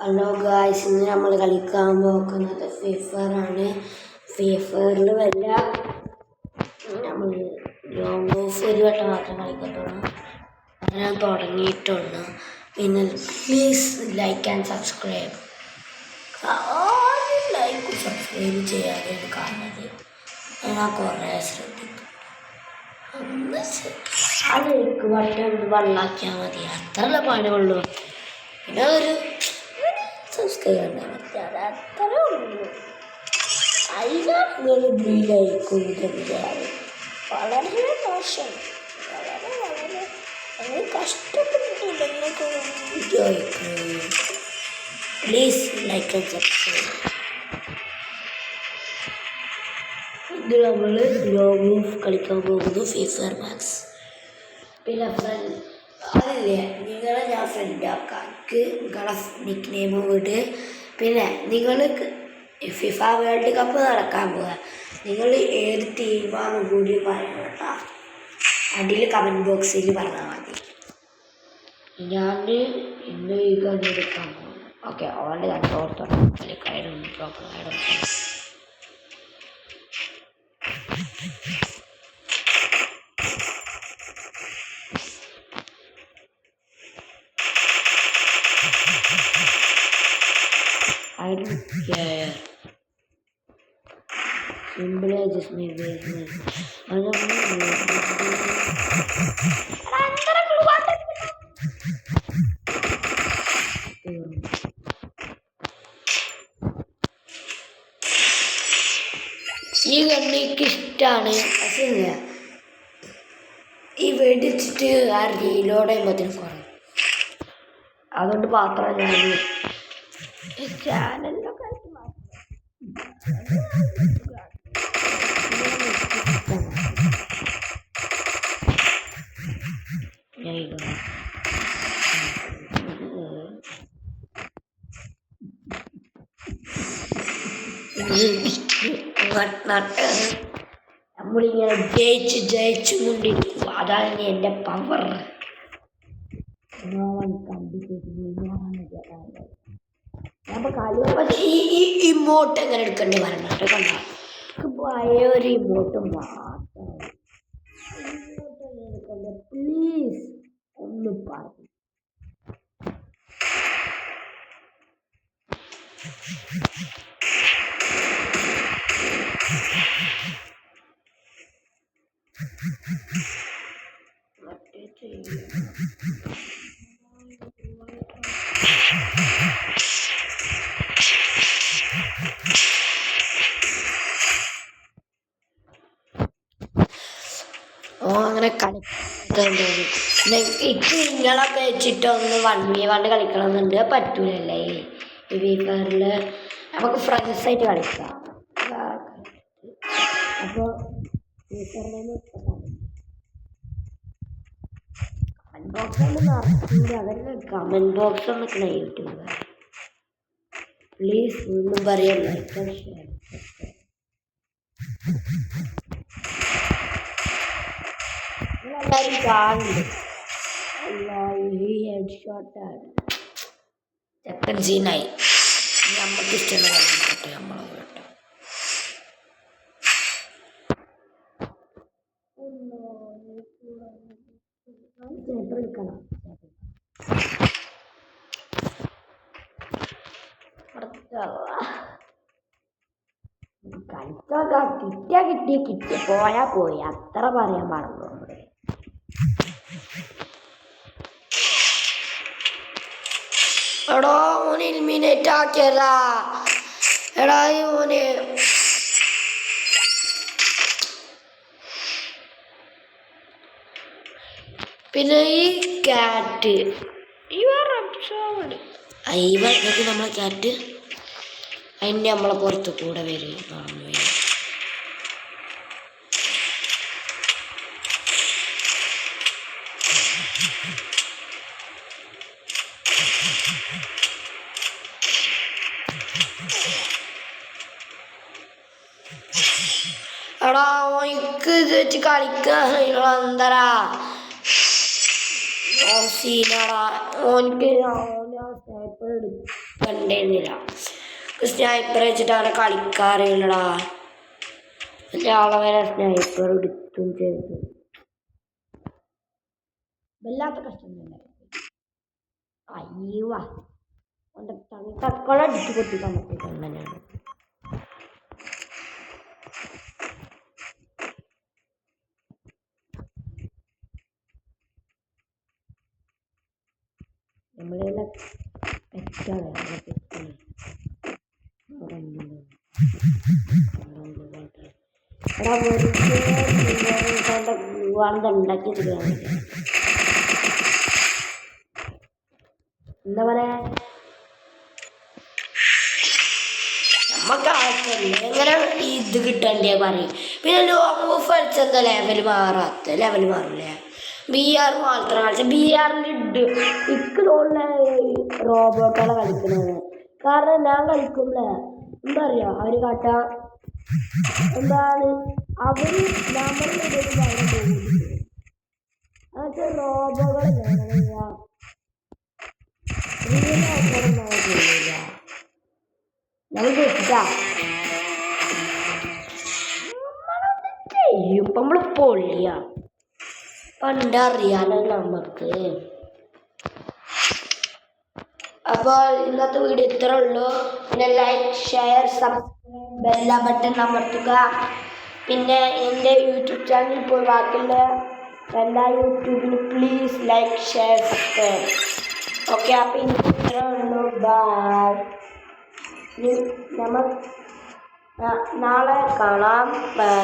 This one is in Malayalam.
ഹലോ ഗായ്സ്, ഇന്ന് നമ്മൾ കളിക്കാൻ പോകുന്നത് ഫ്രീ ഫയർ ആണ്. ഫ്രീ ഫയറിൽ വല്ല നമ്മൾ ലോങ് ഓഫ് ഒരു വട്ടം മാത്രം കളിക്കത്തുള്ളൂ. അത് ഞാൻ തുടങ്ങിയിട്ടുള്ളൂ. പിന്നെ please like and subscribe. Like subscribe ചെയ്യാതെയാണ് കാണുന്നത്. ഞാൻ കുറേ ശ്രദ്ധിക്കും. ആ ലൈക്ക് ബട്ടൺ ഒന്ന് വെള്ളാക്കിയാൽ മതി, അത്രയുള്ള പണിയുള്ളൂ. പിന്നെ ഒരു സബ്സ്ക്രൈബ് ചെയ്താൽ മതി, അത് അത്രേ ഉള്ളൂ. അതിനാണ് ലൈക്കും വളരെ മോശം. വളരെ വളരെ നിങ്ങൾ കഷ്ടപ്പെട്ടിട്ടില്ല. നിങ്ങൾക്ക് video please like and subscribe. ഇത് നമ്മൾ ലോങ് ഓഫ് കളിക്കാൻ പോകുന്നു, ഫ്രീ ഫയർ മാക്സ്. പിന്നെ അതില്ലേ, നിങ്ങളെ ഞാൻ ഫ്രണ്ടാക്കാക്ക് നിങ്ങളെ നിക്ക് നെയിം വിട്. പിന്നെ നിങ്ങൾ ഫിഫ വേൾഡ് കപ്പ് നടക്കാൻ പോവുക. നിങ്ങൾ ഏത് ടീമാണെന്ന് കൂടി പറയണം കേട്ടോ. അടിയിൽ കമൻറ്റ് ബോക്സിൽ പറഞ്ഞാൽ മതി. ഞാൻ ഇന്ന് ഈ കണ്ടെടുക്കാൻ പോകും. ഓക്കെ, ഓൾറെഡി ഞാൻ തോർത്തോളം I don't care. Simply I just made business. I don't know. ഈ കണ്ണിക്ക് ഇഷ്ടമാണ്. പക്ഷേ ഈ വെടിച്ചിട്ട് ആ റീലോഡ് ചെയ്യുമ്പോഴത്തേനും കുറയും. അതുകൊണ്ട് മാത്രം ഞാൻ ചാനലിലൊക്കെ നമ്മളിങ്ങനെ ജയിച്ചു കൊണ്ടിരിക്കും. അതാണ് എൻ്റെ പവർ. ഈ ഇമോട്ട് എങ്ങനെ എടുക്കണ്ടേ പറഞ്ഞിട്ട് കണ്ട പഴയ ഒരു ഇമോട്ട് മാത്രം. ഇമോട്ട് എങ്ങനെ എടുക്കണ്ടേ പ്ലീസ് ഒന്ന് പറഞ്ഞു. അങ്ങനെ കളിക്കുന്നുണ്ട്. എനിക്ക് നിങ്ങളൊക്കെ വെച്ചിട്ട് ഒന്ന് 1v1 കളിക്കണമെന്നുണ്ട്. പറ്റൂലല്ലേ ഈ ഫ്രീ ഫയറിൽ. നമുക്ക് ഫ്രണ്ട്സായിട്ട് കളിക്കാം. അപ്പോൾ ഫ്രീ ഫയറിൽ കമൻറ്റ് ബോക്സ് ഒന്ന് നടത്തില്ല. അവരുടെ കമൻറ്റ് ബോക്സ് ഒന്ന് യൂട്യൂബ് പ്ലീസ് ഒന്നും പറയാൻ ലൈക്ക് ഷെയർ. എല്ലാവരും കാണുന്നുണ്ട്. ഈ ഹെഡ് ഷോട്ടാണ് ചെക്കൻ സീനായി. നമുക്ക് ഇഷ്ടമുള്ള കളിക്കട്ടെ. നമ്മളെ കേട്ടോ കളിക്കണം. കളിച്ചോക്കാം. കിട്ടിയ പോയി അത്ര പറയാൻ പാടുള്ളൂ. നമ്മുടെ എടോ ഓന് എലിമിനേറ്റ് ആക്കിയതാ. എടാ ഓന് പിന്നെ ഈ ക്യാറ്റ് ഇവർക്ക് നമ്മളെ ക്യാറ്റ് അതിൻ്റെ നമ്മളെ പുറത്ത് കൂടെ വരും. എടാ ഓനിക്ക് ഇത് വെച്ച് കളിക്കാൻ എന്തരാ സീനാടാ. ഓനിക്ക് സ്നൈപ്പർ എടുക്കാൻ കണ്ടിരുന്നില്ല. സ്നൈപ്പർ വെച്ചിട്ടാണ് കളിക്കാറില്ലടാ. ആളെ വരെ സ്നൈപ്പർ എടുത്തും ചെയ്തു. വല്ലാത്ത കഷ്ടം തന്നെ. അയ്യോ തക്കോളം അടിച്ചു പൊട്ടിക്കാൻ പറ്റിയ തന്നെയാണ്. നമ്മളെല്ലാം പെറ്റാണ് ഉണ്ടാക്കി എന്താ പറയാ നമുക്ക് ആവശ്യമില്ല എങ്ങനെ ഇത് കിട്ടണ്ടേ പറയും. പിന്നെ ലോങ് മൂവ് കളിച്ചെന്താ ലെവൽ മാറില്ലേ. BR മാത്രം കളിച്ച BRന്റെ ഇക്ക് തോന്നുന്ന റോബോട്ടാണ് കളിക്കുന്നത്. കാരണം ഞാൻ കളിക്കുമ്പോഴേ എന്താ അറിയാ അവര് കാട്ടാ എന്താണ് അവര് നമ്മളുടെ അതൊക്കെ റോബോകളെ ചെയ്യില്ല. നമ്മൾ തെറ്റാ ചെയ്യും. നമ്മള് പൊള്ളിയ പണ്ടറിയാലോ നമുക്ക്. അപ്പോൾ ഇന്നത്തെ വീഡിയോ ഇത്ര ഉള്ളൂ. പിന്നെ ലൈക്ക്, ഷെയർ, സബ്സ്ക്രൈബ്, ബെല്ല ബട്ടൺ അമർത്തുക. പിന്നെ എൻ്റെ യൂട്യൂബ് ചാനൽ പോയി ബാക്കിയുള്ള എല്ലാ യൂട്യൂബിന് please like, share, subscribe. Okay, അപ്പോൾ ഇന്ന് ഇത്ര ഉള്ളൂ. ബൈ. നമ്മൾ നാളെ കാണാം. ബൈ.